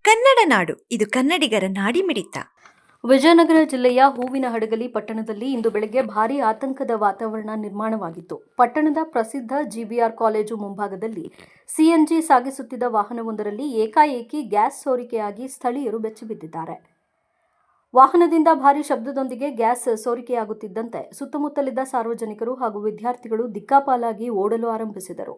ಕನ್ನಡ ನಾಡು, ಇದು ಕನ್ನಡಿಗರ ನಾಡಿಮಿಡಿತ. ವಿಜಯನಗರ ಜಿಲ್ಲೆಯ ಹೂವಿನಹಡಗಲಿ ಪಟ್ಟಣದಲ್ಲಿ ಇಂದು ಬೆಳಗ್ಗೆ ಭಾರೀ ಆತಂಕದ ವಾತಾವರಣ ನಿರ್ಮಾಣವಾಗಿತ್ತು. ಪಟ್ಟಣದ ಪ್ರಸಿದ್ಧ ಜಿಬಿಆರ್ ಕಾಲೇಜು ಮುಂಭಾಗದಲ್ಲಿ ಸಿಎನ್ಜಿ ಸಾಗಿಸುತ್ತಿದ್ದ ವಾಹನವೊಂದರಲ್ಲಿ ಏಕಾಏಕಿ ಗ್ಯಾಸ್ ಸೋರಿಕೆಯಾಗಿ ಸ್ಥಳೀಯರು ಬೆಚ್ಚಿಬಿದ್ದಿದ್ದಾರೆ. ವಾಹನದಿಂದ ಭಾರೀ ಶಬ್ದದೊಂದಿಗೆ ಗ್ಯಾಸ್ ಸೋರಿಕೆಯಾಗುತ್ತಿದ್ದಂತೆ ಸುತ್ತಮುತ್ತಲಿದ್ದ ಸಾರ್ವಜನಿಕರು ಹಾಗೂ ವಿದ್ಯಾರ್ಥಿಗಳು ದಿಕ್ಕಾಪಾಲಾಗಿ ಓಡಲು ಆರಂಭಿಸಿದರು.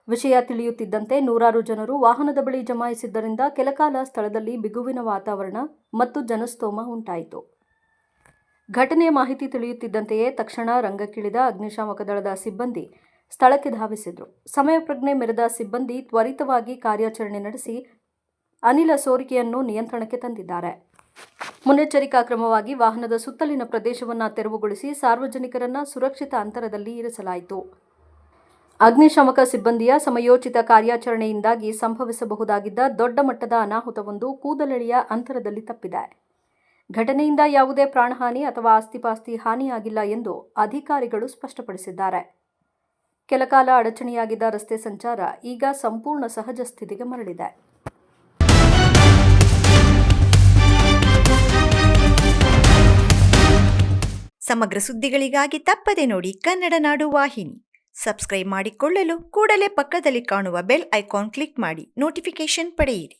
ವಿಷಯ ತಿಳಿಯುತ್ತಿದ್ದಂತೆ ನೂರಾರು ಜನರು ವಾಹನದ ಬಳಿ ಜಮಾಯಿಸಿದ್ದರಿಂದ ಕೆಲಕಾಲ ಸ್ಥಳದಲ್ಲಿ ಬಿಗುವಿನ ವಾತಾವರಣ ಮತ್ತು ಜನಸ್ತೋಮ ಉಂಟಾಯಿತು. ಘಟನೆಯ ಮಾಹಿತಿ ತಿಳಿಯುತ್ತಿದ್ದಂತೆಯೇ ತಕ್ಷಣ ರಂಗಕ್ಕಿಳಿದ ಅಗ್ನಿಶಾಮಕ ದಳದ ಸಿಬ್ಬಂದಿ ಸ್ಥಳಕ್ಕೆ ಧಾವಿಸಿದರು. ಸಮಯ ಪ್ರಜ್ಞೆ ಮೆರೆದ ಸಿಬ್ಬಂದಿ ತ್ವರಿತವಾಗಿ ಕಾರ್ಯಾಚರಣೆ ನಡೆಸಿ ಅನಿಲ ಸೋರಿಕೆಯನ್ನು ನಿಯಂತ್ರಣಕ್ಕೆ ತಂದಿದ್ದಾರೆ. ಮುನ್ನೆಚ್ಚರಿಕಾ ಕ್ರಮವಾಗಿ ವಾಹನದ ಸುತ್ತಲಿನ ಪ್ರದೇಶವನ್ನು ತೆರವುಗೊಳಿಸಿ ಸಾರ್ವಜನಿಕರನ್ನು ಸುರಕ್ಷಿತ ಅಂತರದಲ್ಲಿ ಇರಿಸಲಾಯಿತು. ಅಗ್ನಿಶಾಮಕ ಸಿಬ್ಬಂದಿಯ ಸಮಯೋಚಿತ ಕಾರ್ಯಾಚರಣೆಯಿಂದಾಗಿ ಸಂಭವಿಸಬಹುದಾಗಿದ್ದ ದೊಡ್ಡ ಮಟ್ಟದ ಅನಾಹುತವೊಂದು ಕೂದಲೆಳೆಯ ಅಂತರದಲ್ಲಿ ತಪ್ಪಿದೆ. ಘಟನೆಯಿಂದ ಯಾವುದೇ ಪ್ರಾಣಹಾನಿ ಅಥವಾ ಆಸ್ತಿಪಾಸ್ತಿ ಹಾನಿಯಾಗಿಲ್ಲ ಎಂದು ಅಧಿಕಾರಿಗಳು ಸ್ಪಷ್ಟಪಡಿಸಿದ್ದಾರೆ. ಕೆಲಕಾಲ ಅಡಚಣೆಯಾಗಿದ್ದ ರಸ್ತೆ ಸಂಚಾರ ಈಗ ಸಂಪೂರ್ಣ ಸಹಜ ಸ್ಥಿತಿಗೆ ಮರಳಿದೆ. ಸಮಗ್ರ ಸುದ್ದಿಗಳಿಗಾಗಿ ತಪ್ಪದೆ ನೋಡಿ ಕನ್ನಡ ನಾಡು ವಾಹಿನಿ. ಸಬ್ಸ್ಕ್ರೈಬ್ ಮಾಡಿಕೊಳ್ಳಲು ಕೂಡಲೇ ಪಕ್ಕದಲ್ಲಿ ಕಾಣುವ ಬೆಲ್ ಐಕಾನ್ ಕ್ಲಿಕ್ ಮಾಡಿ ನೋಟಿಫಿಕೇಶನ್ ಪಡೆಯಿರಿ.